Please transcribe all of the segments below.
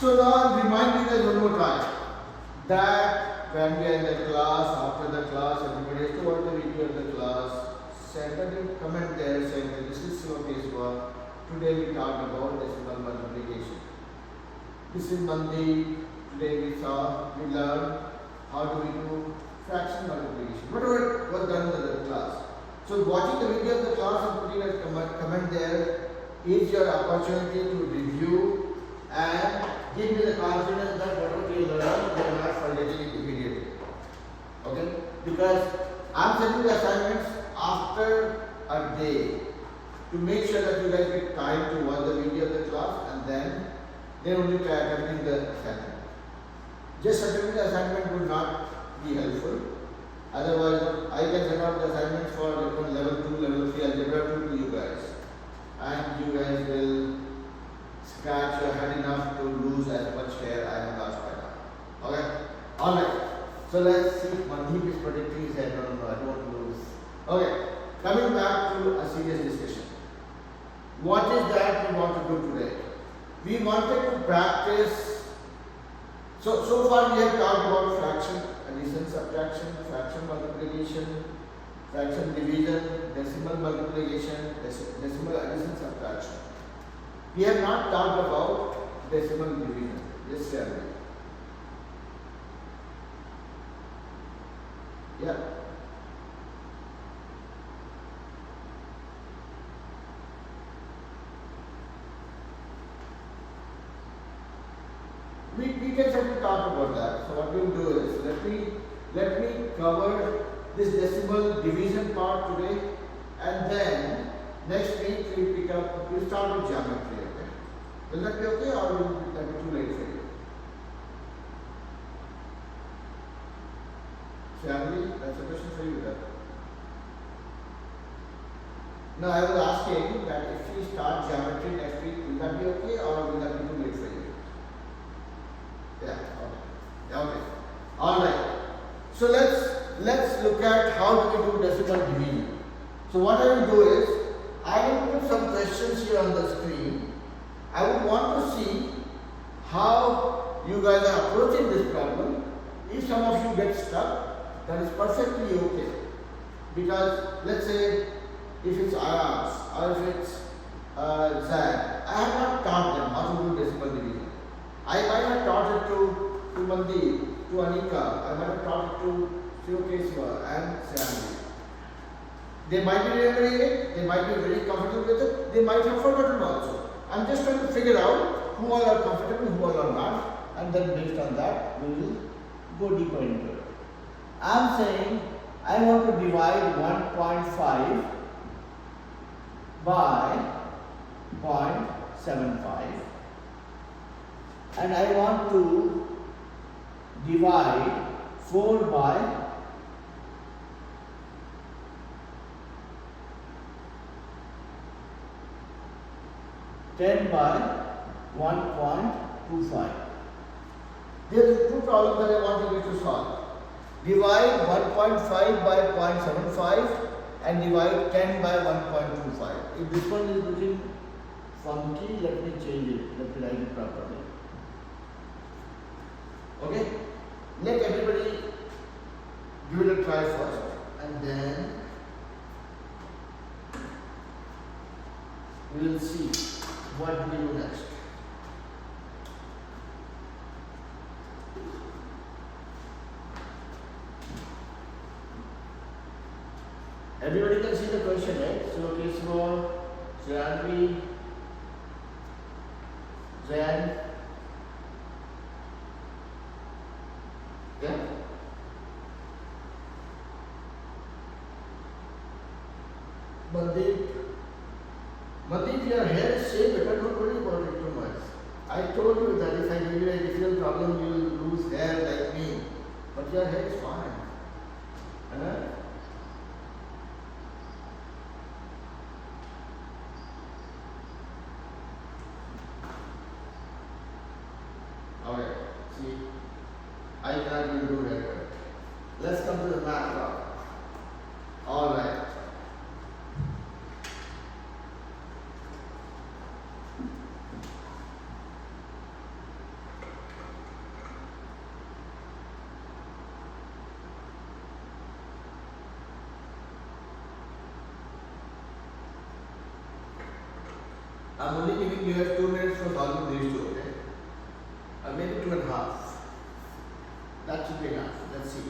So now I'm reminding us one more time that when we are in the class, after the class, everybody has to watch the video of the class. Send a comment there saying that this is your casework. Today we talked about decimal multiplication. This is Monday. Today we learned how do we do fraction multiplication. Whatever was done in the class. So watching the video of the class and putting a comment there is your opportunity to review and give me the confidence that whatever you learn, you are not forgetting it immediately. Okay? Because I am sending the assignments after a day to make sure that you guys get time to watch the video of the class and then only try attempting the assignment. Just attempting the assignment would not be helpful. Otherwise, I can send out the assignments for level 2, level 3 algebra 2 to you guys. And you guys will scratch your head enough to lose as much hair I have lost by now. Okay? Alright. So let's see. Mandeep is predicting his head. No, I don't want to lose. Okay. Coming back to a serious discussion. What is that we want to do today? We wanted to practice. So far we have talked about fraction, addition, subtraction, fraction multiplication, fraction division, decimal multiplication, decimal addition, subtraction. We have not talked about decimal division. Yes, sir. Yeah. We can certainly talk about that. So what we will do is let me cover this decimal division part today, and then next week we start with geometry. Okay? Will that be okay, or will that be too late for you? Family, that's a question for you. No, I was asking that if we start geometry next week, will that be okay, or will that be too late for you? Yeah, okay. Okay. Alright. So let's look at how do we do decimal division. So what I will do is I will put some questions here on the screen. I would want to see how you guys are approaching this problem. If some of you get stuck, that is perfectly okay. Because let's say if it's Arabs or if it's Zag, I have not taught them how to do decimal division. I might have taught it to Mandeep, to Anika, I might have taught it to Shivakeswa and Sandy. They might be remembering it, they might be very comfortable with it, they might have forgotten also. I'm just trying to figure out who all are comfortable, who all are not, and then based on that, we will go deeper into it. I'm saying I want to divide 1.5 by 0.75. And I want to divide 4 by 10 by 1.25. There are two problems that I want you to solve. Divide 1.5 by 0.75 and divide 10 by 1.25. If this one is looking funky, let me change it. Let me write it properly. Okay? Let everybody give it a try first, and then we will see what we do next. Everybody can see the question, right? So, Keswa, Shanvi, Zayan. Yeah? Mandeep, your hair is shaved, but don't worry about it too much. I told you that if I give you a difficult problem, you will lose hair like me. But your hair is fine. Okay, see, I cannot even do haircut. Let's come to the math problem. All right. I'm only giving you 2 minutes for solving these two, okay? Or maybe 2.5. That should be enough. Let's see.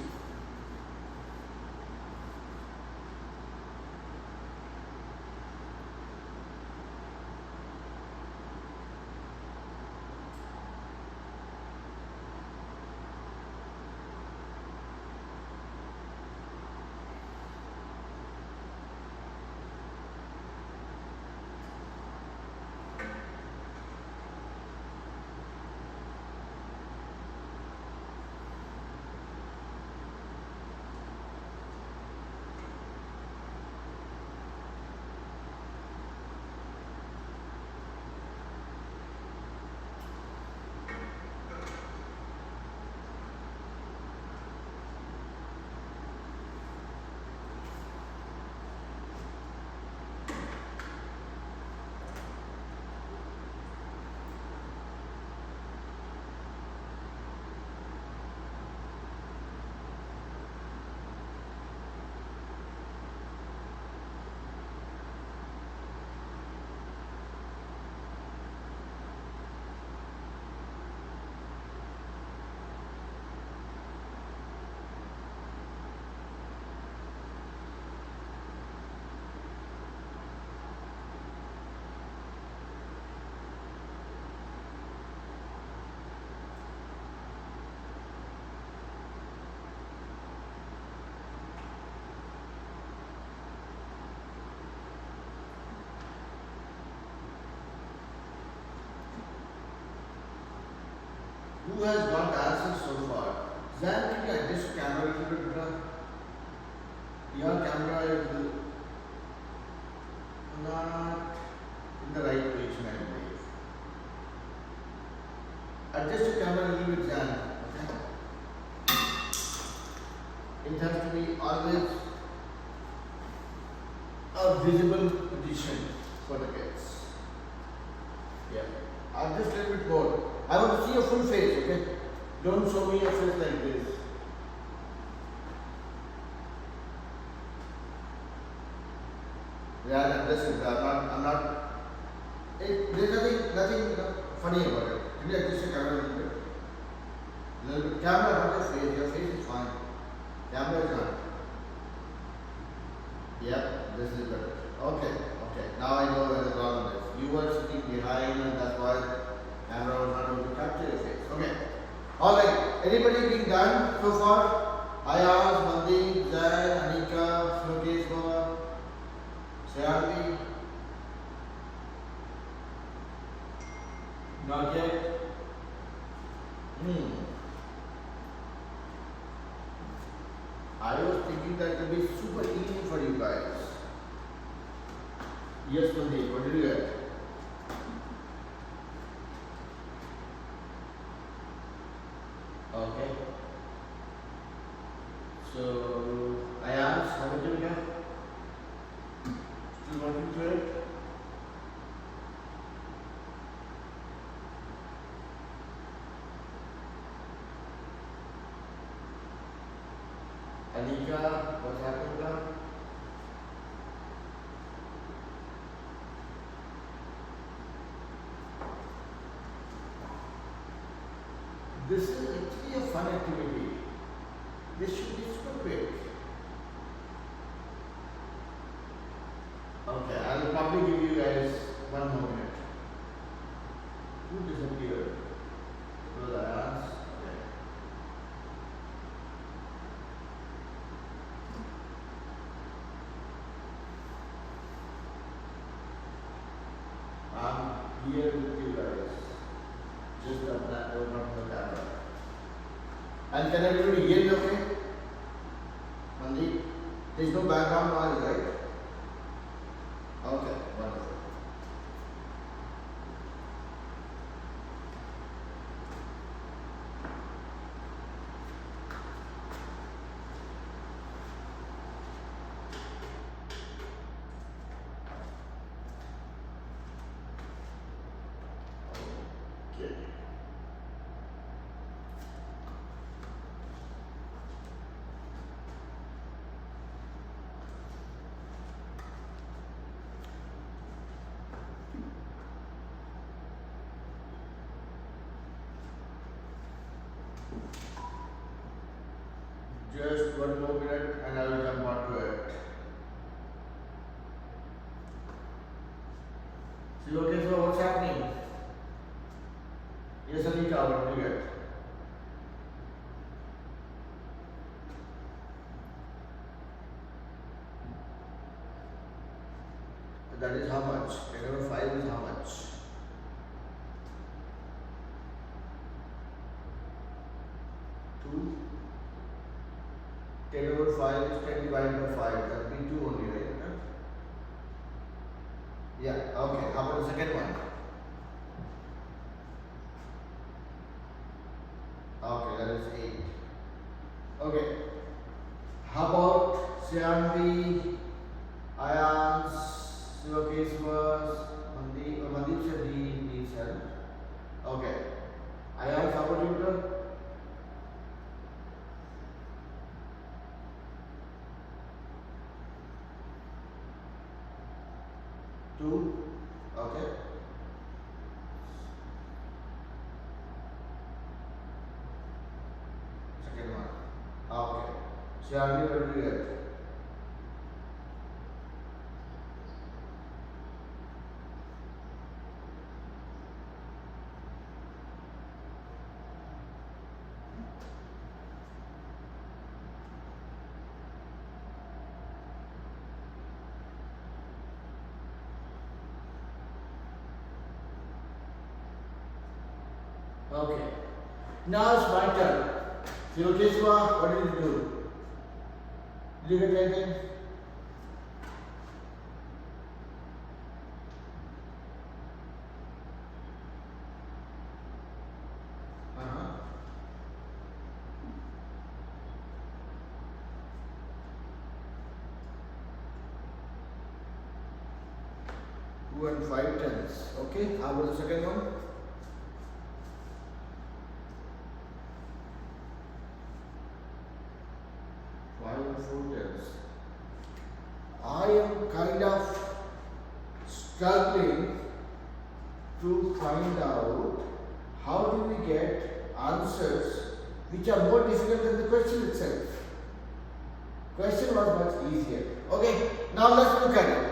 Who has got the answers so far? Zan, can you adjust the camera a little bit better? Your camera is not in the right position, I believe. Adjust the camera a little bit, Zan. Okay? It has to be always a visible position for the kids. Yeah. Adjust a little bit more. I want to see your full face, okay? Don't show me your face like this. Yeah, this is I'm not. There's nothing funny about it. Can you adjust the camera a little bit? Little bit. Camera, not your face. Your face is fine. Camera is not. Yep, this is better. Okay. Now I know where the problem is. You were sitting behind, and that's why camera was not able to capture your face. Okay. Alright. Anybody being done so far? Ayaz, Mandeep, Zan, Anika, Smokeshwar, Shayati. Not yet. I was thinking that it would be super easy for you guys. Yes, Mandeep, what did you get? Okay. So, Ayaz, how much did you get? Still working through it? Anika, what's happening now? This is actually a fun activity. This should be super quick. Okay, I'll probably give you guys 1 more minute. Who disappeared? Will I ask? Okay. I'm here with you guys. Just open up the camera. And can everybody hear me okay? Mandeep, there's no background noise, right? Okay, wonderful. Okay. Just one more minute and I will come on to it. See, okay, so what's happening? Yes, Anita, what do you get? That is how much? 10 over 5 is how much? 2. 10 over 5 is 10 divided by 5. That will be 2 only, right? Yeah, okay. How about the second one? Okay, that is 8. Okay. How about Shyamvi, Ayans, Sivakeswas, Mandeep Shadi needs help. Okay. Ayans, how about you? 2. Okay. Second one. Okay. Shyamvi, what do you get? Okay. Now it's my turn. Sivakeswa, what did you do? Did you get anything? Uh-huh. 2 and 5 tenths. Okay. How about the second one? I am kind of struggling to find out how do we get answers which are more difficult than the question itself. Question was much easier. Okay, now let's look at it.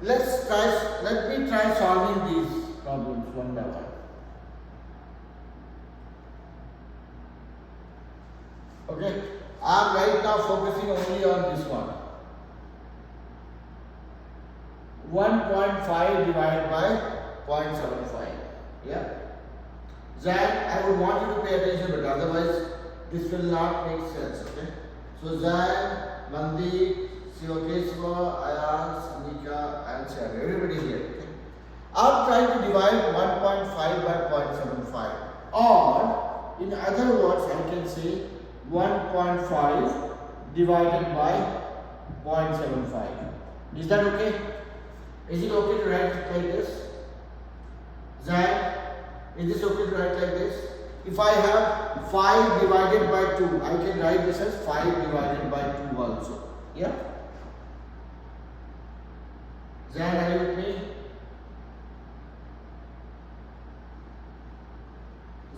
Let me try solving these problems one by one. Okay, I am right now focusing only on this one. 1.5 divided by 0.75. Yeah. Zan, I would want you to pay attention, but otherwise this will not make sense. Okay. So Zan, Mandeep, Sivakeswa, Ayans, Anika, and Shyam. Everybody here. Okay. I'm trying to divide 1.5 by 0.75. Or, in other words, I can say 1.5 divided by 0.75. Is that okay? Is it okay to write it like this? Zan, is this okay to write like this? If I have 5 divided by 2, I can write this as 5 divided by 2 also. Yeah? Zan, are you with me?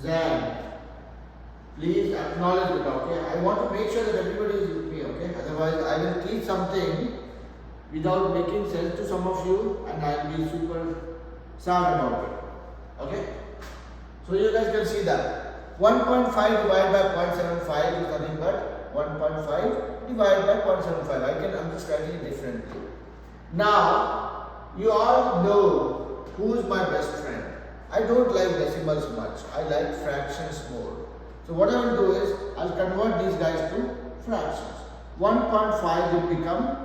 Zan, please acknowledge it, okay? I want to make sure that everybody is with me, okay? Otherwise, I will teach something without making sense to some of you and I will be super sad about it. Okay? So you guys can see that 1.5 divided by 0.75 is nothing but 1.5 divided by 0.75. I'm just writing it differently. Now, you all know who is my best friend. I don't like decimals much. I like fractions more. So what I will do is, I will convert these guys to fractions. 1.5 will become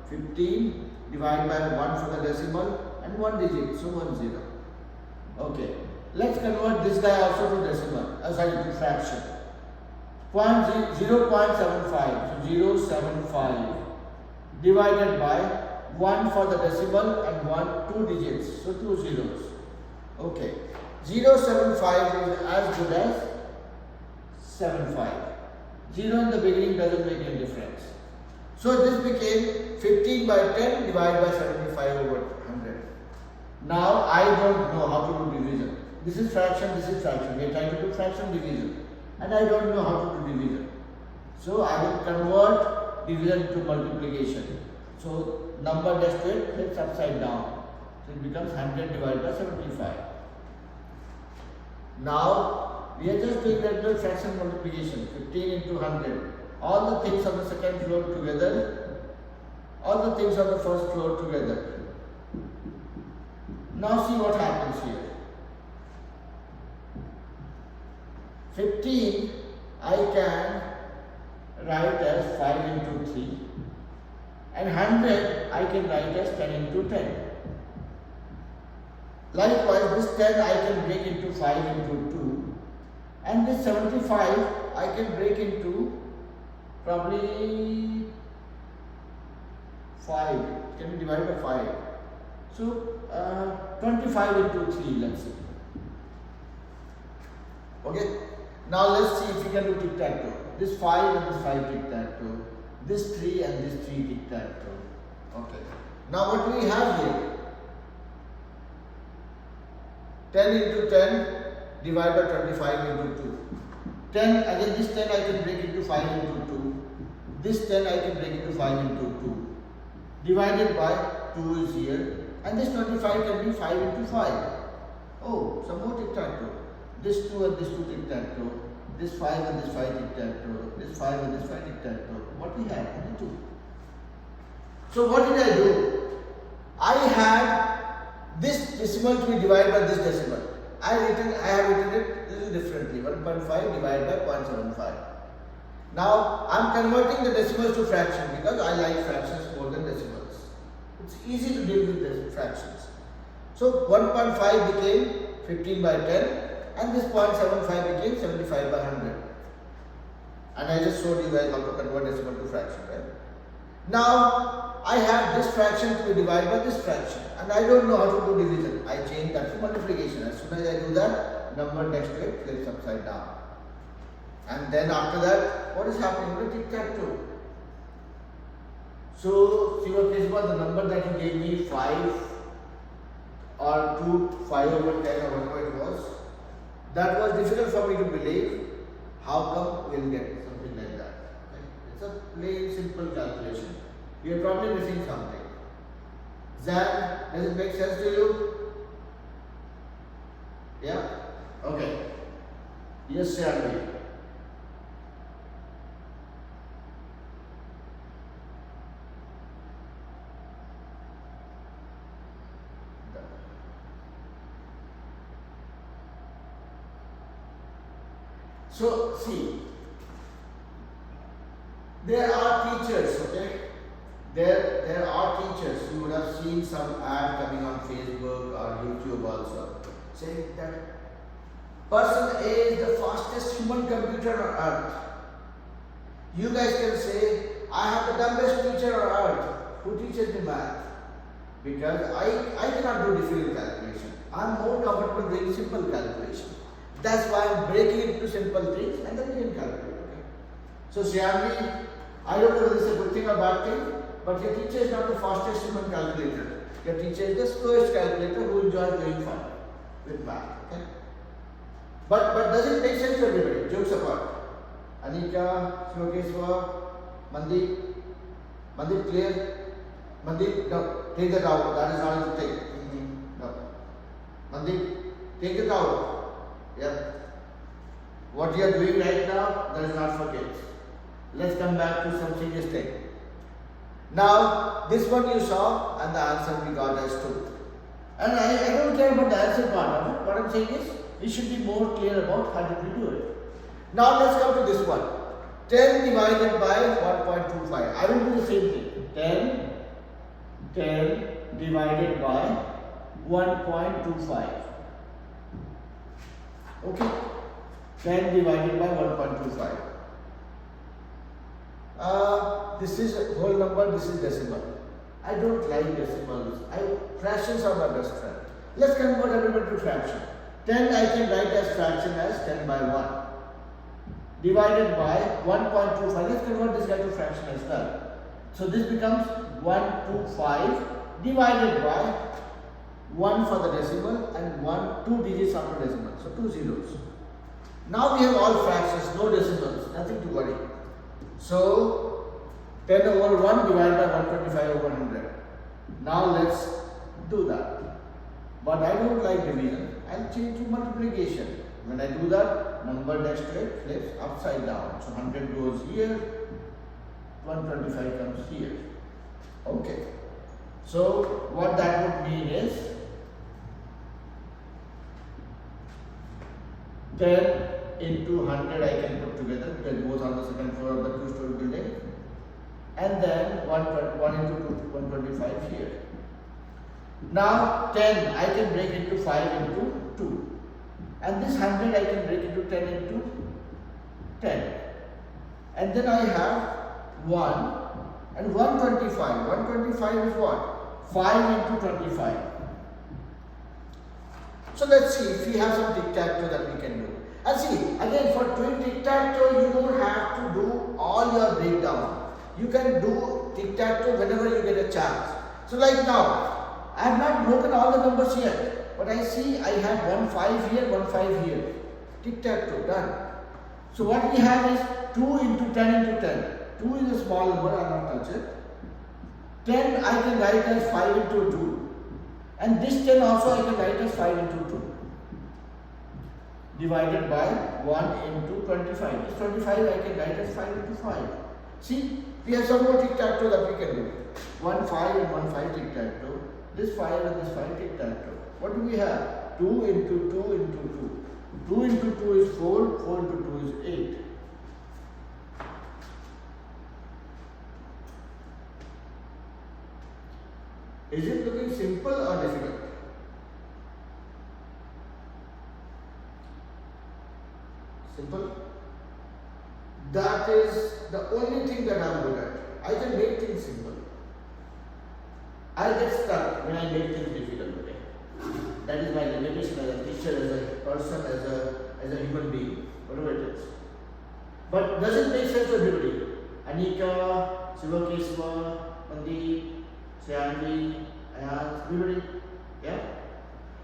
15 divided by 1 for the decimal and 1 digit, so 1 0. Okay, let's convert this guy also to decimal, to fraction. 0.75, so 0.75 divided by 1 for the decimal and 2 digits, so 2 zeros. Okay, 0.75 is as good as 75. 0 in the beginning doesn't make any difference. So this became 15 by 10 divided by 75 over 100. Now I don't know how to do division. This is fraction, we are trying to do fraction division. and I don't know how to do division. So I will convert division to multiplication. So number next to it flips upside down. So it becomes 100 divided by 75. Now we are just doing regular fraction multiplication. 15 into 100. All the things on the second floor together. All the things on the first floor together. Now see what happens here. 15 I can write as 5 into 3 and 100 I can write as 10 into 10. Likewise this 10 I can break into 5 into 2 and this 75 I can break into probably 5. It can be divided by 5. So 25 into 3, let's say. Okay. Now let's see if we can do tic-tac-toe. This 5 and this 5 tic-tac-toe. This 3 and this 3 tic-tac-toe. Okay. Now what do we have here? 10 into 10 divided by 25 into 2. 10, again this 10 I can break into 5 into 2. This 10 I can break into 5 into 2. Divided by 2 is here. And this 25 can be 5 into 5. Oh, some more tic-tac-toe. This 2 and this 2 tic-tac-toe. This 5 and this 5 tic-tac-toe. This 5 and this 5 tic-tac-toe. What we have? Only 2. So what did I do? I had this decimal to be divided by this decimal. I have written it a little differently. 1.5 divided by 0.75. Now I am converting the decimals to fraction because I like fractions more than decimals. It's easy to deal with the fractions. So 1.5 became 15 by 10 and this 0.75 became 75 by 100. And I just showed you guys how to convert decimal to fraction, right? Now I have this fraction to be divided by this fraction and I don't know how to do division. I change that to multiplication. As soon as I do that, number next to it flips upside down. And then after that, what is happening? The tic-tac-toe. So, see what case was the number that you gave me 5 or 2, 5 over 10 or whatever it was. That was difficult for me to believe. How come we'll get something like that? Okay? It's a plain simple calculation. You are probably missing something. Zan, does it make sense to you? Yeah? Okay. Yes, Shalvi. So, see, there are teachers, okay? There are teachers. You would have seen some ad coming on Facebook or YouTube also, saying that person A is the fastest human computer on earth. You guys can say, I have the dumbest teacher on earth who teaches me math. Because I cannot do difficult calculation. I am more comfortable doing simple calculation. That's why I am breaking it into simple things and then we can calculate. Okay? So Shyamli, I don't know whether it's a good thing or bad thing, but your teacher is not the fastest human calculator. Your teacher is the slowest calculator who enjoys doing fun with math. Okay? But does it make sense to everybody? Jokes apart. Anika, Smokeswa, Mandeep clear? Mandeep, no, take that out. That is not to take. No. Mandeep, take it out. Yeah. What you are doing right now, that is not for kids. Let's come back to some serious thing. Now, this one you saw and the answer we got as 2. And I don't care about the answer part of it. What I'm saying is, we should be more clear about how did we do it. Now let's come to this one. 10 divided by 1.25. I will do the same thing. 10 divided by 1.25. Okay, 10 divided by 1.25. This is a whole number, this is decimal. I don't like decimals. Fractions are my best friend. Let's convert everyone to fraction. 10 I can write as fraction as 10 by 1. Divided by 1.25. Let's convert this guy to fraction as well. So this becomes 125 divided by 1 for the decimal and 2 digits after decimal. So 2 zeros. Now we have all fractions, no decimals, nothing to worry. So 10 over 1 divided by 125 over 100. Now let's do that. But I don't like division, I'll change to multiplication. When I do that, number next to it flips upside down. So 100 goes here, 125 comes here. Okay. So what that would mean is 10 into 100 I can put together because both on the second floor of the two-story building, and then 1 into 125 here. Now 10 I can break into 5 into 2, and this 100 I can break into 10 into 10, and then I have 1 and 125. 125 is what? 5 into 25. So let's see if we have some tic-tac-toe that we can do. And see, again, for doing tic-tac-toe, you don't have to do all your breakdown. You can do tic-tac-toe whenever you get a chance. So like now, I have not broken all the numbers yet, but I see I have 1 5 here, 1 5 here. Tic-tac-toe, done. So what we have is 2 into 10 into 10. 2 is a small number, I will not touch it. 10 I can write as 5 into 2. And this 10 also I can write as 5 into 2. Divided by 1 into 25. This 25 I can write as 5 into 5. See, we have some more tic-tac-toe that we can do. 1 5 and 1 5 tic-tac-toe. This 5 and this 5 tic-tac-toe. What do we have? 2 into 2 into 2. 2 into 2 is 4, 4 into 2 is 8. Is it looking simple or difficult? Simple? That is the only thing that I am good at. I can make things simple. I get stuck when I make things difficult today. That is my limitation as a teacher, as a person, as a human being, whatever it is. But does it make sense to everybody? Anika, Sivakeswa, Mandeep, Shyamji, Ayaz, everybody? Yeah?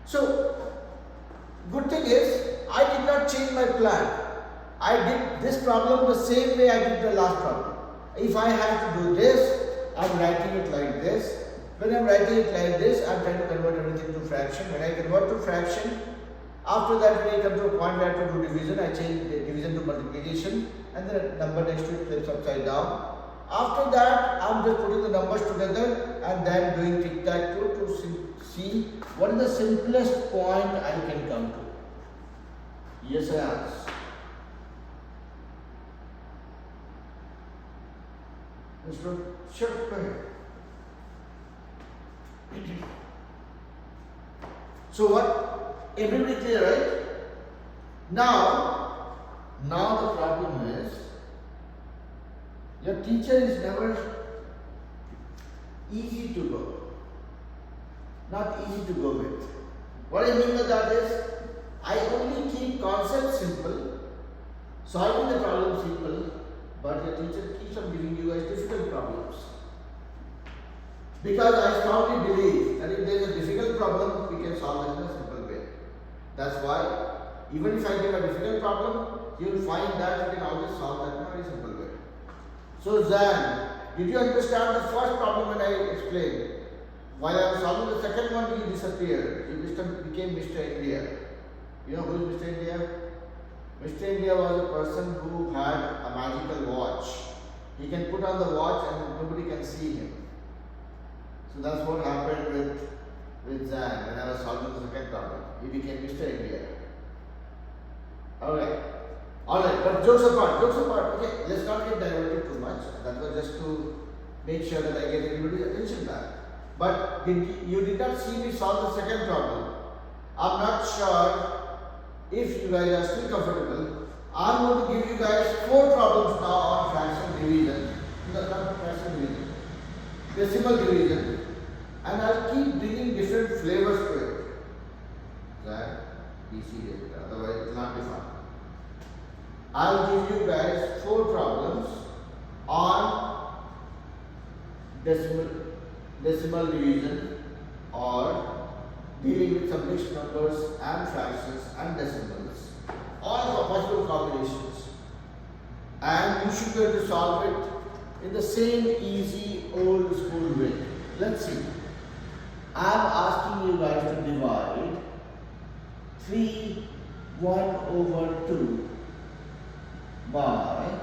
So, good thing is, I did not change my plan. I did this problem the same way I did the last problem. If I have to do this, I am writing it like this. When I am writing it like this, I am trying to convert everything to fraction. When I convert to fraction, after that when I come to a point where I have to do division, I change the division to multiplication, and the number next to it flips upside down. After that, I am just putting the numbers together and then doing tic-tac-toe to see what is the simplest point I can come to. Yes, I ask. Mr. Sure, go ahead. So what? Everybody clear, right? Now the problem is, your teacher is never easy to go. Not easy to go with. What I mean by that is, I only keep concepts simple, solving the problem simple, but your teacher keeps on giving you guys difficult problems. Because I strongly believe that if there is a difficult problem, we can solve it in a simple way. That's why, even if I give a difficult problem, you will find that you can always solve that in a very simple way. So Zan, did you understand the first problem when I explained? While I was solving the second one, he disappeared. He became Mr. India. You know who is Mr. India? Mr. India was a person who had a magical watch. He can put on the watch and nobody can see him. So that's what happened with Zan when I was solving the second problem. He became Mr. India. Alright, but jokes apart, okay, let's not get diverted too much. That was just to make sure that I get everybody's attention back. But you did not see me solve the second problem. I'm not sure if you guys are still comfortable. I'm going to give you guys 4 problems now on fraction division. Not fraction division, decimal division. And I'll keep bringing different flavors to it. That be serious, otherwise it will not be fun. I'll give you guys 4 problems on decimal division or dealing with some mixed numbers and fractions and decimals. All possible combinations, and you should be able to solve it in the same easy old school way. Let's see. I am asking you guys to divide 3 1/2 by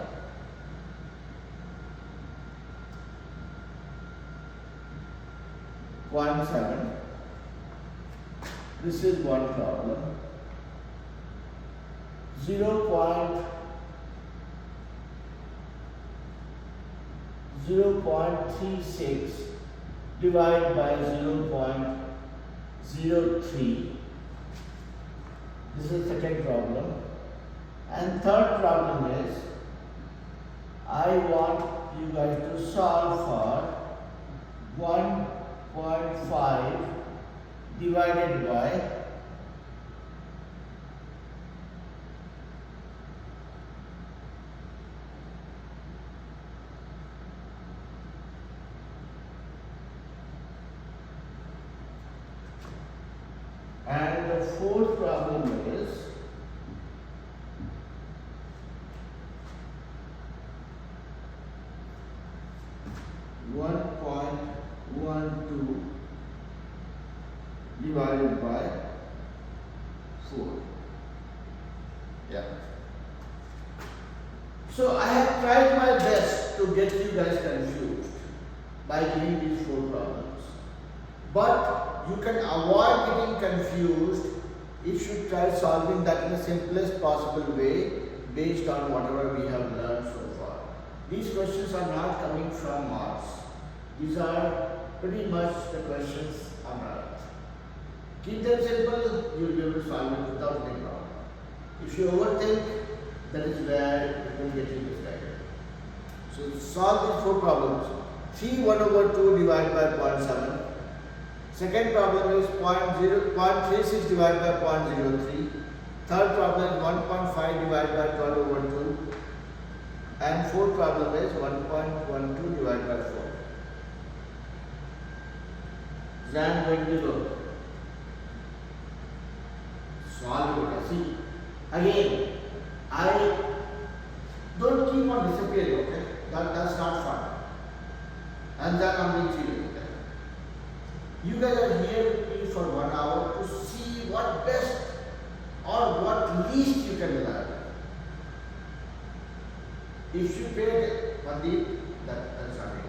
1/7. This is one problem. 0.36 divided by 0.03. This is the second problem. And third problem is, I want you guys to solve for 1.5 divided by 4th problem is 1.12 divided by 4. Yeah. So I have tried my best to get you guys confused by giving these 4 problems. But you can avoid getting confused if you try solving that in the simplest possible way based on whatever we have learned so far. These questions are not coming from Mars. These are pretty much the questions on Earth. Keep them simple, you will be able to solve it without any problem. If you overthink, that is where it will get you misguided. So solve these 4 problems. 3 1/2 divided by 0.7. Second problem is 0.36 divided by 0.03. Third problem is 1.5 divided by 12/2. And fourth problem is 1.12 divided by 4. Zan going to go. Solve it. See, again, I don't keep on disappearing, okay? That's not fun. And then I'm being serious. You guys are here with me for 1 hour to see what best or what least you can learn. If you pay Mandeep, that's not it.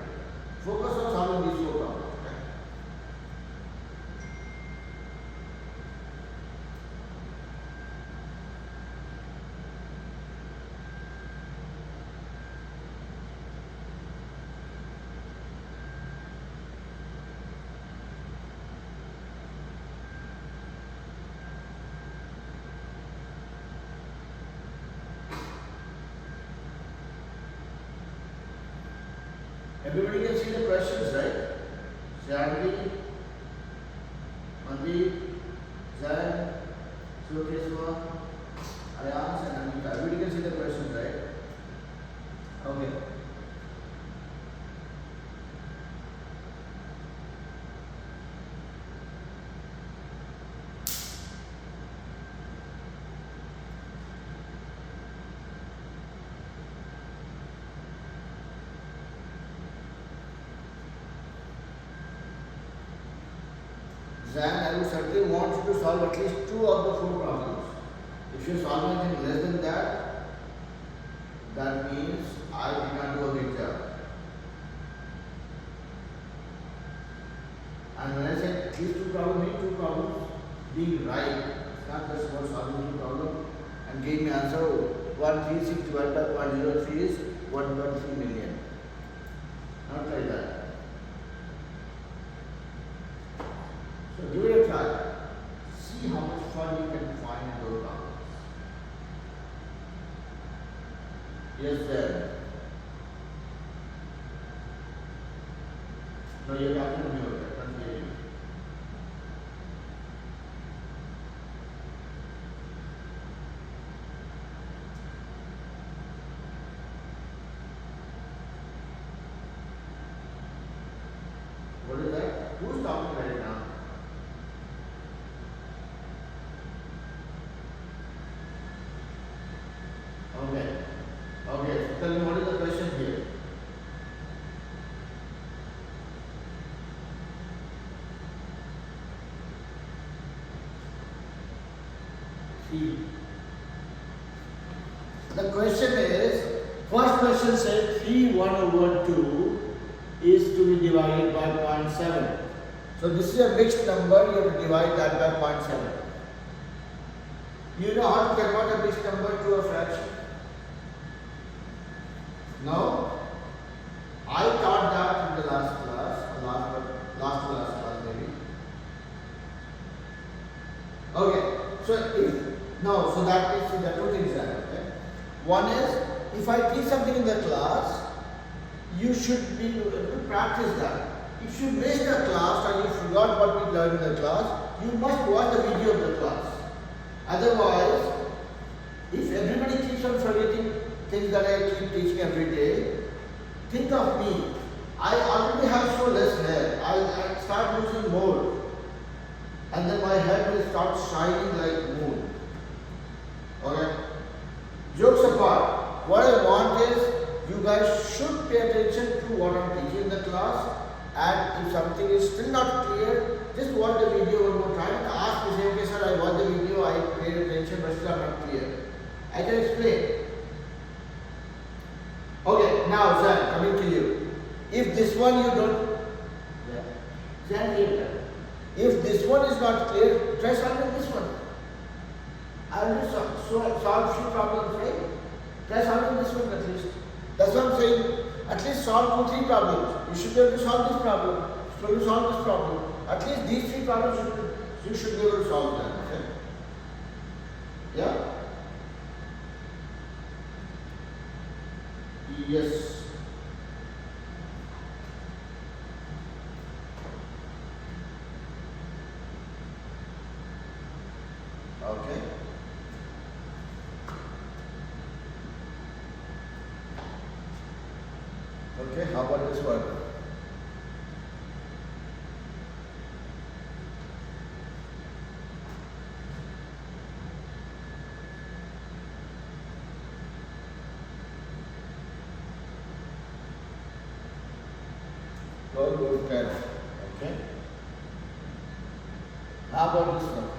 Focus on solving these 4 problems. Okay? Everybody can see the questions, right? Janvi, Mandeep, Zan, Sukeswa, Ayans and Anita. Everybody can see the questions, right? Okay. Zan, I would certainly want you to solve at least 2 of the 4 problems. If you solve anything less than that, that means I did not do a good job. And when I said these 2 problems, these 2 problems being right, it's not just about solving 2 problems and gave me answer 136 divided by 0.03 is 1.3 million. Not like that. So give it a try. See how much fun you can find in those problems. Yes, sir. No, you're talking to me about that. Can't hear you. What is that? Who's talking right now? Okay. Okay. So tell me what is the question here? See. The question is, first question said 3 1 over 2 is to be divided by 0.7. So this is a mixed number, you have to divide that by 0.7. You know how to convert a mixed number to a fraction? No? I taught that in the last class, last class maybe. Okay, so so that means there are two things there, okay? One is, if I teach something in the class, you should be able to practice that. If you missed the class or you forgot what we learned in the class, you must watch the video of the class. Otherwise, if everybody keeps on forgetting things that I keep teaching every day, think of me. I already have so less hair. I'll start losing more. And then my head will start shining like moon. Okay? Jokes apart, what I want is you guys should pay attention to what I'm teaching in the class, and if something is still not clear, just watch the video one more time and ask me, say, okay sir, I watched the video, I paid attention, but still I'm not clear. I can explain. Okay, now Zan, coming to you. If this one you don't, Zan, if this one is not clear, try solving this one. I will solve few problems, right? Try solving this one at least. That's what I'm saying. At least solve 2-3 problems. You should be able to solve this problem. You should be able to solve this problem. At least these 3 problems you should be able to solve them. Okay? Yeah? Yes. Okay. Okay, how about this one? Go 10. Okay. How about this one?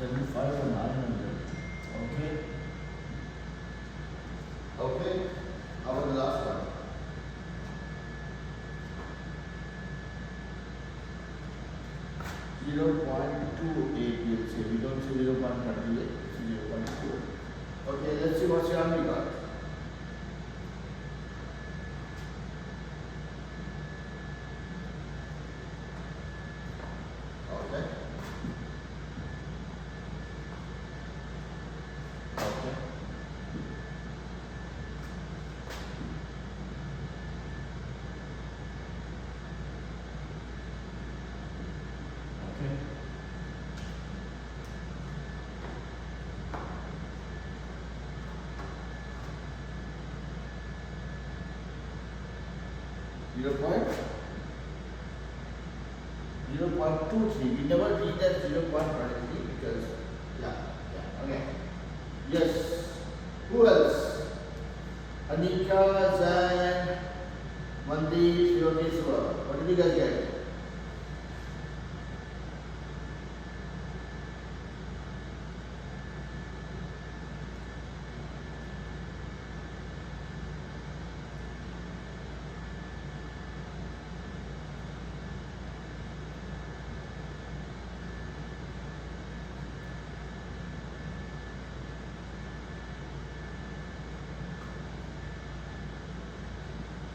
$75 or $900. Okay. Okay. How about the last one? .288, we'll say. We don't say 0.38, 0.2. Okay, let's see what Shyam got. Okay. Okay. Okay. 0.23. We never read that 0.23 because, okay. Yes. Who else? Anika, Zan, Mandeep, Yogeshwar. What did you guys get?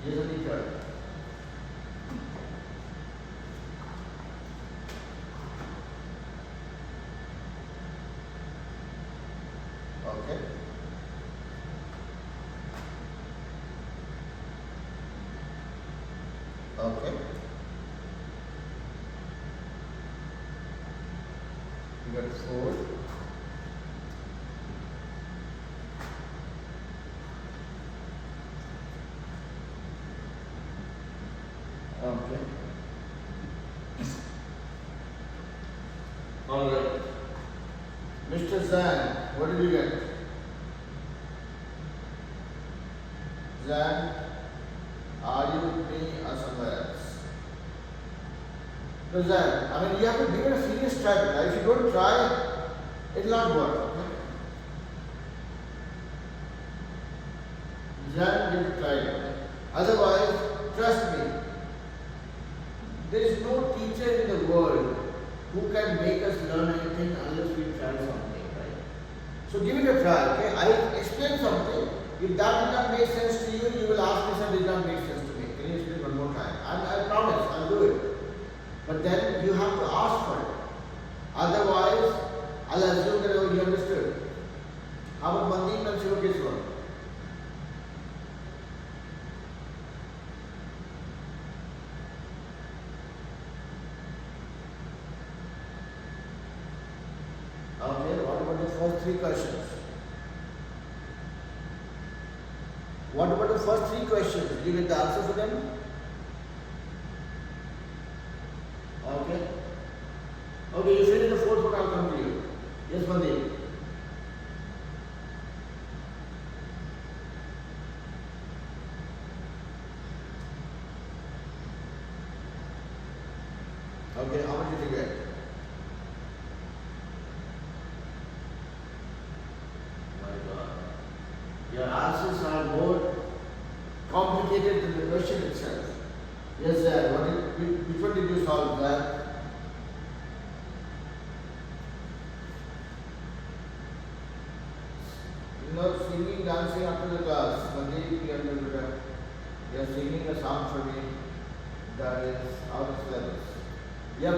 Yes, Anika. Okay. Okay. You got 4. Okay. All right. Mr. Zan, what did you get? Zan, are you with me or somewhere else? No, Zan, I mean, you have to give it a serious try. Right? If you don't try, it will not work. Okay? Zan, give it a try. Okay? Otherwise, trust me, there is no teacher in the world who can make us learn anything unless we try something, right? So give it a try, okay? I explain something. If that did not make sense to you, you will ask me, sir, did not make sense to me. Can you explain one more time? I promise, I'll do it. But then you have to ask for it. Otherwise, I'll assume that you understood. How about Mandeep and Shivakeshwar? Okay, what about the first three questions? What about the first three questions? Did you get the answer for them? Okay. Okay, you finish the fourth one, I'll come to you. Yes, Mandeep. Okay, how much did you get? Your answers are more complicated than the question itself. Yes, sir. Which one did you solve, sir? You know, singing, dancing after the class. Mandeep, you are singing a song for me that is out of syllabus. Yep.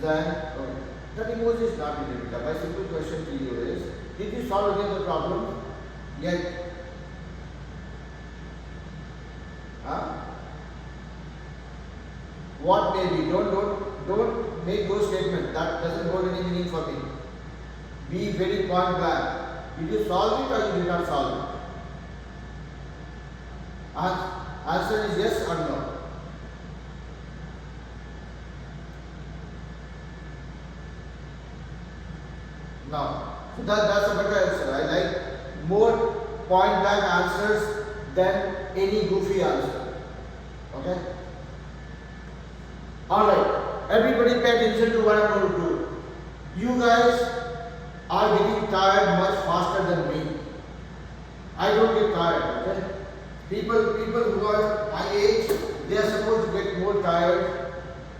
Zan, okay. That emoji is not in it. My simple question to you is, did you solve again the problem? Yet, what may be? Don't make those statements. That doesn't hold any meaning for me. Be very point blank. Did you solve it or you did not solve it? Answer is yes or no. No. So that's a better answer. I like more point blank answers than any goofy answer. Okay? Alright. Everybody pay attention to what I'm going to do. You guys are getting tired much faster than me. I don't get tired, okay? People who are my age, they are supposed to get more tired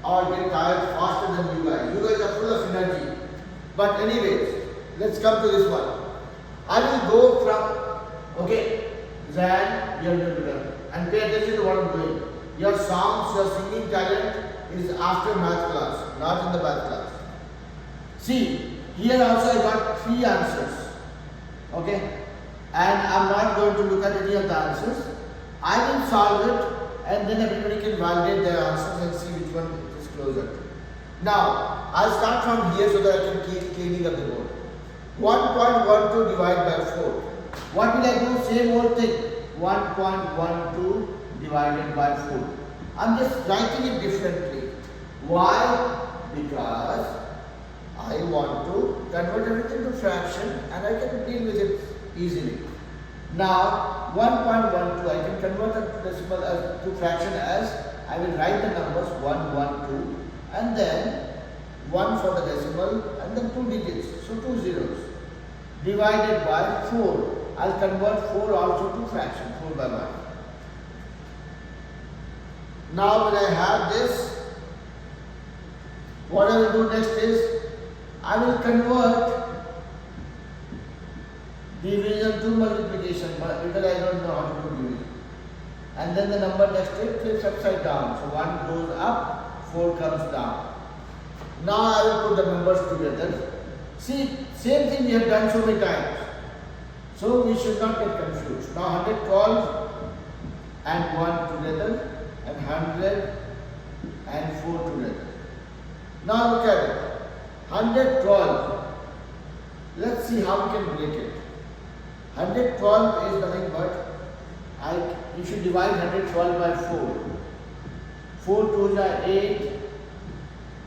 or get tired faster than you guys. You guys are full of energy. But anyways, let's come to this one. I will go from, okay, Zan, you're going to learn. And pay attention to what I'm doing. Your songs, your singing talent is after math class, not in the math class. See, here also I got 3 answers. Okay? And I'm not going to look at any of the answers. I will solve it and then everybody can validate their answers and see which one is closer. Now, I'll start from here so that I can keep cleaning up the board. 1.12 divided by 4. What will I do? Same old thing. 1.12 divided by 4. I'm just writing it differently. Why? Because I want to convert everything to fraction and I can deal with it easily. Now, 1.12, I can convert the decimal to fraction as I will write the numbers 112 and then 1 for the decimal and then 2 digits, so 2 zeros. Divided by 4. I'll convert 4 also to fraction, 4 by 1. Now when I have this, what I will do next is, I will convert division to multiplication because I don't know how to do division. And then the number next to it flips upside down. So 1 goes up, 4 comes down. Now I will put the numbers together. See, same thing we have done so many times. So we should not get confused. Now 112 and 1 together and 100 and 4 together. Now look at it. 112. Let's see how we can break it. 112 is nothing but you should divide 112 by 4. 4 2s are 8,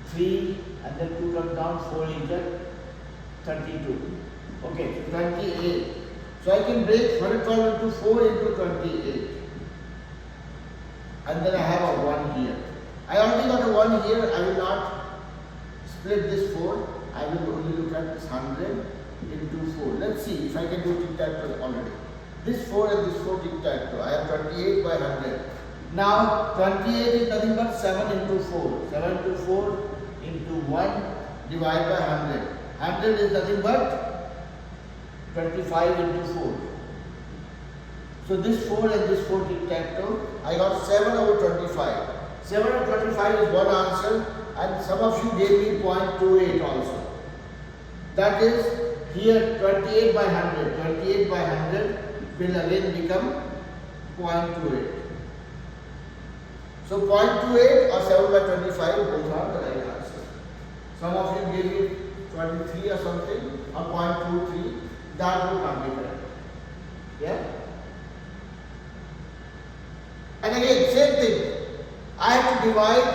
3 and then 2 comes down, 4 into 32. Okay, so 28. So I can break 112 into 4 into 28. And then I have a 1 here. I already got a 1 here. I will not split this 4. I will only look at this 100 into 4. Let's see if I can do tic-tac-toe already. This 4 and this 4 tic-tac-toe. I have 28 by 100. Now 28 is nothing but 7 into 4. 7 into 4 into 1 divided by 100. 100 is nothing but 25 into 4. So this 4 and this 4 tic-tac-toe, I got 7 over 25. 7 over 25 is one answer, and some of you gave me 0.28 also. That is here 28 by 100. 28 by 100 will again become 0.28. So 0.28 or 7 by 25 both are the right answer. Some of you gave me 23 or something or 0.23. That would not be correct. Yeah? And again, same thing. I have to divide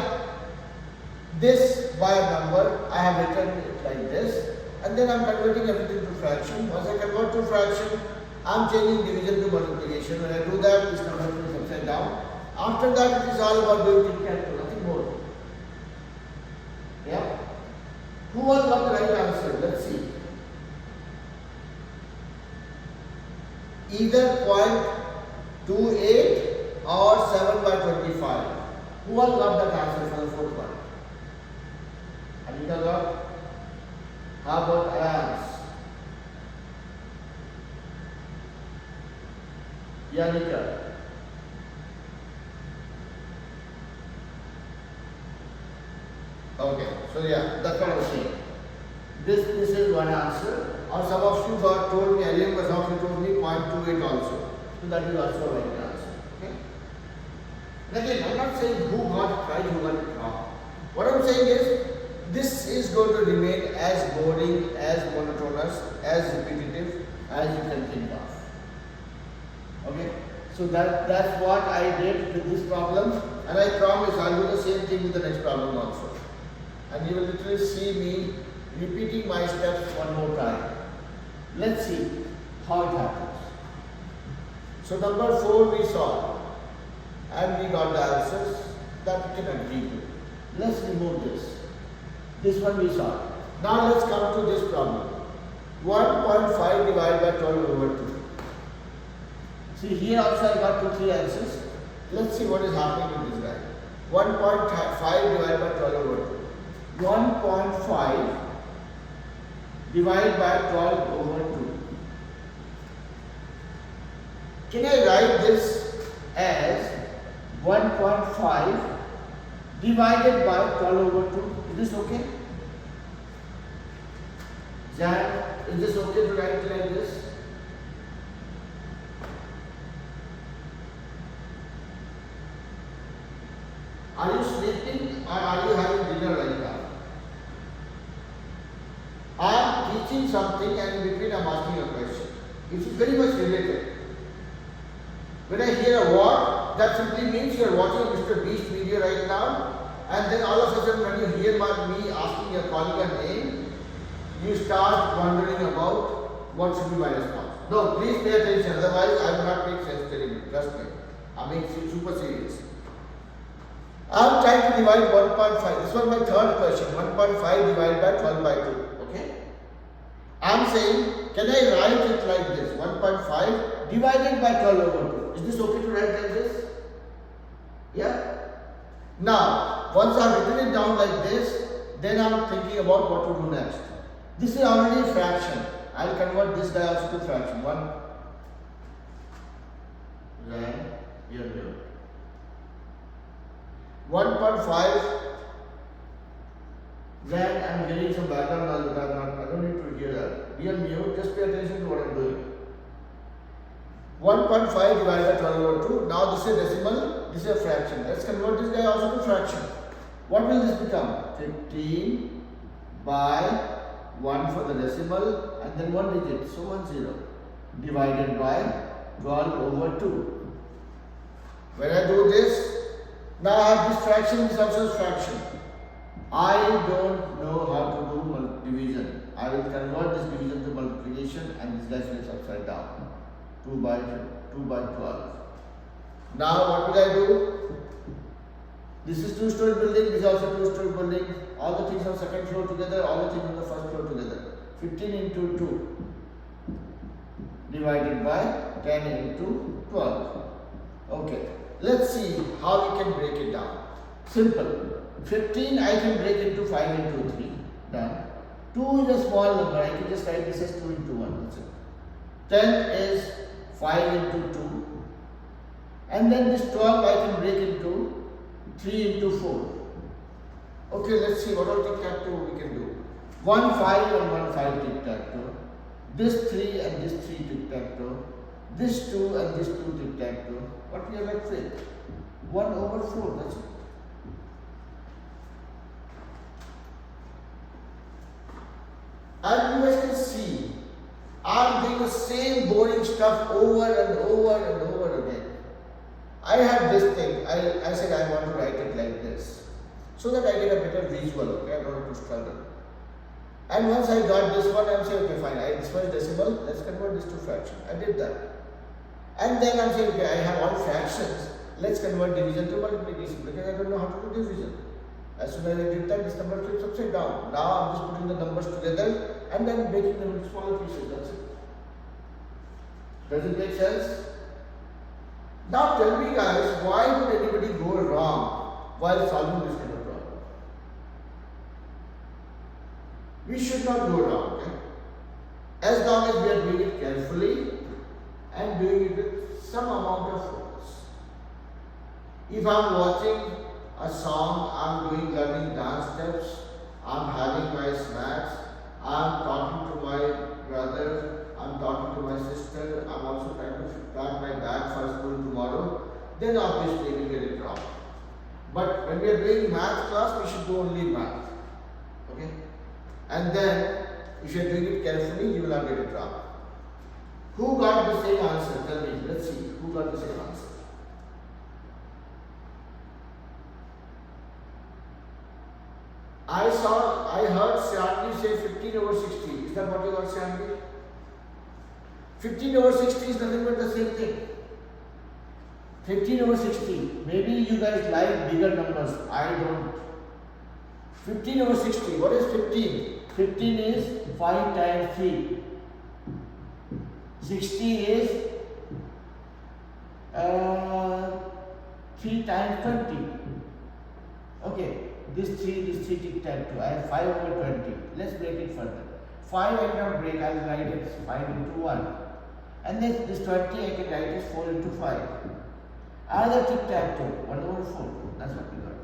this by a number. I have written it like this. And then I am converting everything to fraction. Once I convert to fraction, I am changing division to multiplication. When I do that, this conversion is upside down. After that, it is all about doing tic-tac-toe, nothing more. Yeah? Who was got the right answer? Let's see. Either 0.28 or 7 by 25. Who all got that answer for the fourth one? Anita got? How about Ayaz? Yanika? Okay, so yeah, that's what I was saying. This is one answer. Or some of you told me, I remember some of you told me 0.28 also. So that is also a right answer. Okay? And again, I'm not saying who got it right, who got it wrong. What I'm saying is, this is going to remain as boring, as monotonous, as repetitive as you can think of. Okay? So that's what I did with this problem, and I promise I'll do the same thing with the next problem also. And you will literally see me repeating my steps one more time. Let's see how it happens. So number 4 we solved, and we got the answers that we can agree to. Let's remove this. This one we solved. Now let's come to this problem. 1.5 divided by 12 over 2. See, here also I got 2, 3 answers. Let's see what is happening with this guy. 1.5 divided by 12 over 2. 1.5 divided by 12 over 2. Can I write this as 1.5 divided by 12 over 2? Is this okay? Jan, is this okay to write it like this? Are you sleeping or are you having dinner right now? I am teaching something and in between I am asking a question. It is very much related. When I hear a word, that simply means you are watching a Mr. Beast video right now, and then all of a sudden when you hear me asking or calling a name, you start wondering about what should be my response. No, please pay attention, otherwise I will not make sense telling you. Trust me. I am being super serious. I am trying to divide 1.5. This was my third question. 1.5 divided by 12 by 2. Okay? I am saying, can I write it like this? 1.5 divided by 12 over 2. Is this okay to write like this? Yeah? Now, once I have written it down like this, then I am thinking about what to do next. This is already a fraction. I will convert this guy also to fraction. 1 here. 1.5. Then I am hearing some background noise, but I don't need to hear that. Be on mute, just pay attention to what I am doing. 1.5 divided by 12 over 2. Now this is a decimal, this is a fraction. Let's convert this guy also to fraction. What will this become? 15 by 1 for the decimal and then 1 digit, so 1 0. Divided by 12 over 2. When I do this, Now I have this fraction, this also is fraction. I don't know how to do division. I will convert this division to multiplication and this guy is upside down. 2 by 12. Now what will I do? This is 2-story building, this is also 2-story building. All the things on second floor together, all the things on the first floor together. 15 into 2 divided by 10 into 12. Okay, let's see how we can break it down. Simple. 15 I can break into 5 into 3. Done. 2 is a small number. I can just write this as 2 into 1. That's it. 10 is 5 into 2. And then this 12 I can break into 3 into 4. Okay, let's see what all tic-tac-toe we can do. 1 5 and 1 5 tic-tac-toe. This 3 and this 3 tic-tac-toe. This 2 and this 2 tic-tac-toe. What we are left with? 1 over 4. That's it. And you guys can see, I'm doing the same boring stuff over and over and over again. I have this thing, I said I want to write it like this, so that I get a better visual, okay, I don't have to struggle. And once I got this one, I'm saying, okay fine, this one is decimal, let's convert this to fraction. I did that. And then I'm saying, okay, I have all fractions, let's convert division to multiplication, because I don't know how to do division. As soon as I did that, this number flips upside down. Now I'm just putting the numbers together and then breaking them into smaller pieces. That's it. Does it make sense? Now tell me guys, why would anybody go wrong while solving this kind of problem? We should not go wrong, okay? As long as we are doing it carefully and doing it with some amount of focus. If I'm watching a song, I'm learning dance steps, I'm having my snacks, I'm talking to my brother, I'm talking to my sister, I'm also trying to pack my bag for school tomorrow, then obviously we will get it wrong. But when we are doing math class, we should do only math. Okay? And then, if you are doing it carefully, you will not get it wrong. Who got the same answer? Tell me, let's see, who got the same answer? I heard Shyamli say 15 over 60. Is that what you got, Shyamli? 15 over 60 is nothing but the same thing. 15 over 60. Maybe you guys like bigger numbers. I don't. 15 over 60. What is 15? 15 is 5 times 3. 60 is 3 times 20. Okay. This 3 tic-tac-toe. I have 5 over 20. Let's break it further. 5 I cannot break, I will write it as 5 into 1. And then this 20 I can write as 4 into 5. Another tic-tac-toe, 1 over 4. That's what we got.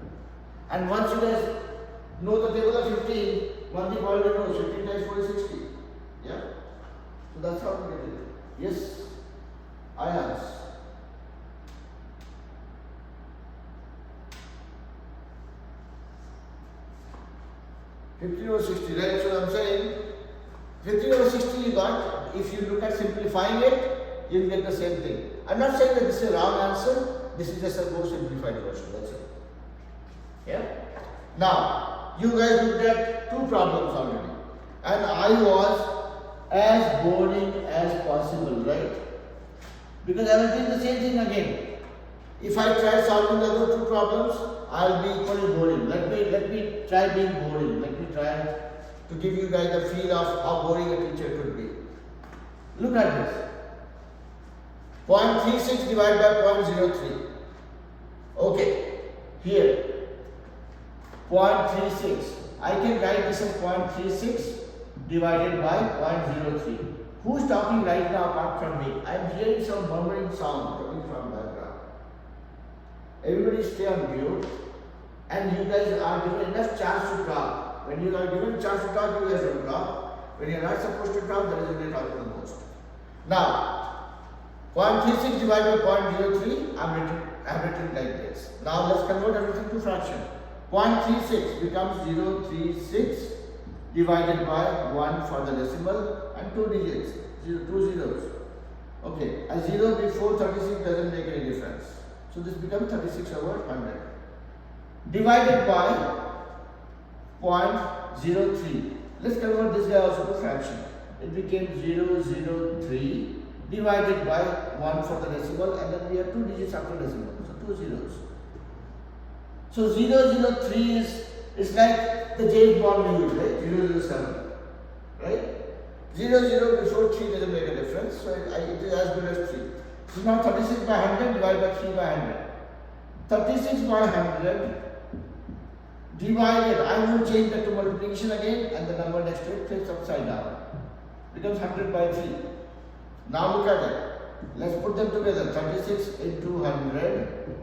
And once you guys know the table of 15, one thing already knows 15 times 4 is 60. Yeah? So that's how we get it. Yes? I ask. 15 over 60, right? So I'm saying 15 over 60 you got. If you look at simplifying it, you will get the same thing. I'm not saying that this is a wrong answer. This is just a more simplified version. That's it. Yeah? Now, you guys looked at 2 problems already. And I was as boring as possible, right? Because I was doing the same thing again. If I try solving the other 2 problems, I'll be equally boring. Let me try being boring. Let me try to give you guys a feel of how boring a teacher could be. Look at this. 0.36 divided by 0.03. Okay, here 0.36. I can write this as 0.36 divided by 0.03. Who is talking right now apart from me? I am hearing some murmuring sound coming from background. Everybody stay on mute, and you guys are given enough chance to talk. When you are given chance to talk, you guys don't talk. When you are not supposed to talk, that is when you are talking the most. Now, 0.36 divided by 0.03, I have written like this. Now let's convert everything to fraction. 0.36 becomes 0.36 divided by 1 for the decimal and 2 digits, 2 zeros. Okay, a 0 before 36 doesn't make any difference. So this becomes 36 over 100. divided by 0.03. Let's convert this guy also to fraction. It became 003 divided by 1 for the decimal, and then we have 2 digits after decimal, so 2 zeros. So 003 is like the James Bond movie, right? 007, right? 00 before 3 doesn't make a difference, so it is as good as 3. So now 36 by 100 divided by 3 by 100. 36 by 100 divided, I will change that to multiplication again, and the number next to it flips upside down. Becomes 100 by 3. Now look at it. Let's put them together. 36 into 100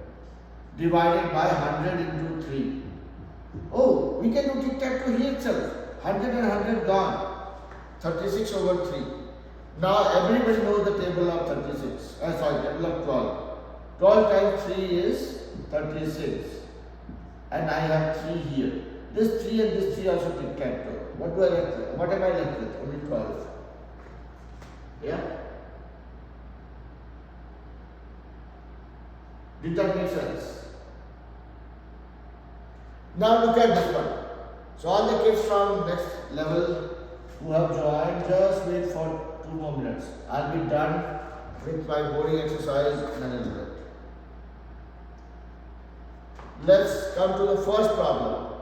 divided by 100 into 3. Oh, we can do tic-tac-toe here itself. 100 and 100 gone. 36 over 3. Now everybody knows the table of 36. Table of 12. 12 times 3 is 36. And I have 3 here. This 3 and this 3 also tic-tac-toe. What do I left with? What am I left with? Only 12. Yeah? Did that make sense? Now look at this one. So all the kids from next level who have joined, just wait for 2 more minutes. I'll be done with my boring exercise in a little bit. Let's come to the first problem.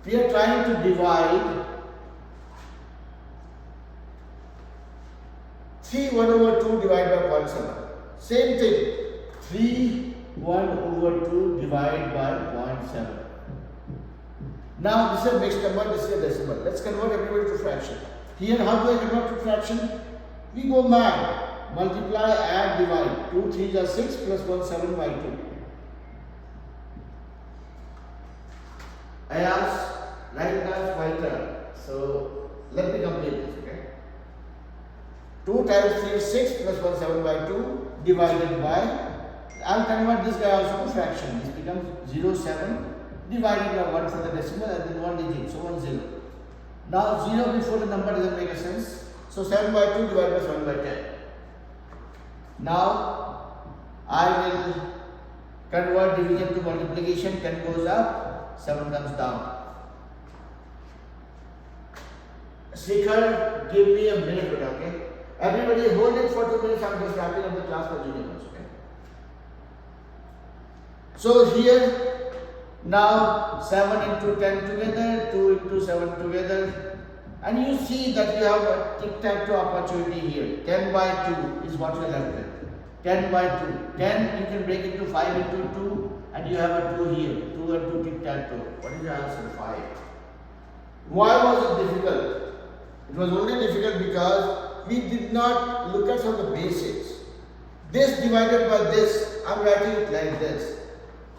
We are trying to divide 3 1 over 2 divided by 0.7. Same thing. 3 1 over 2 divided by 0.7. Now this is a mixed number, this is a decimal. Let's convert everybody to fraction. Here, how do I convert to fraction? We go mad. Multiply, add, divide. 2 3s are 6 plus 1 7 by 2. I asked, right now it's my turn. So let me complete this, okay? 2 times 3 is 6 plus 1 7 by 2 divided by, I'll convert this guy also to fraction. This becomes 0.7 divided by 1 for the decimal and then 1 digit, so 1 0. Now 0 before the number doesn't make a sense. So 7 by 2 divided by 7 by 10. Now I will convert division to multiplication. 10 goes up, 7 comes down. Shikhar, give me a minute, okay? Everybody hold it for 2 minutes. I'm just wrapping up the class for junior ones, okay? So here, now 7 into 10 together, 2 into 7 together, and you see that you have a tic-tac-toe opportunity here. 10 by 2 is what we are left with. 10 by 2. 10 you can break into 5 into 2, and you have a 2 here. 2 and 2 tic-tac-toe. What is your answer? 5. Why was it difficult? It was only difficult because we did not look at some of the basics. This divided by this, I'm writing it like this.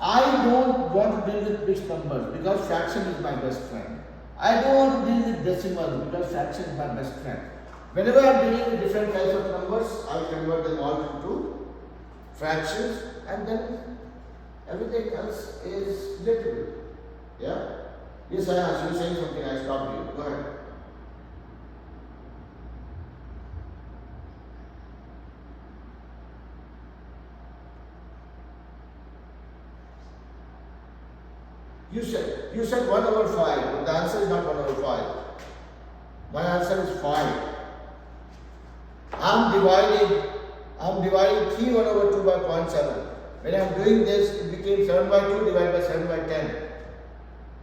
I don't want to deal with mixed numbers because fraction is my best friend. I don't want to deal with decimals because fraction is my best friend. Whenever I am dealing with different types of numbers, I convert them all into fractions, and then everything else is literal. Yeah? Yes, I asked you saying something, I stopped you. Go ahead. You said 1 over 5, but the answer is not 1 over 5. My answer is 5. I'm dividing 3 1 over 2 by 0.7. When I'm doing this, it became 7 by 2 divided by 7 by 10.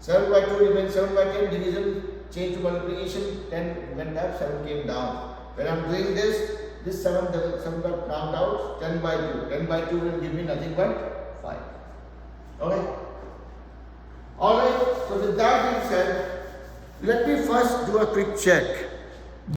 7 by 2 remains 7 by 10, division changed to multiplication, 10 went up, 7 came down. When I'm doing this 7 got knocked out, 10 by 2. 10 by 2 will give me nothing but 5. Okay? Alright, so with that being said, let me first do a quick check.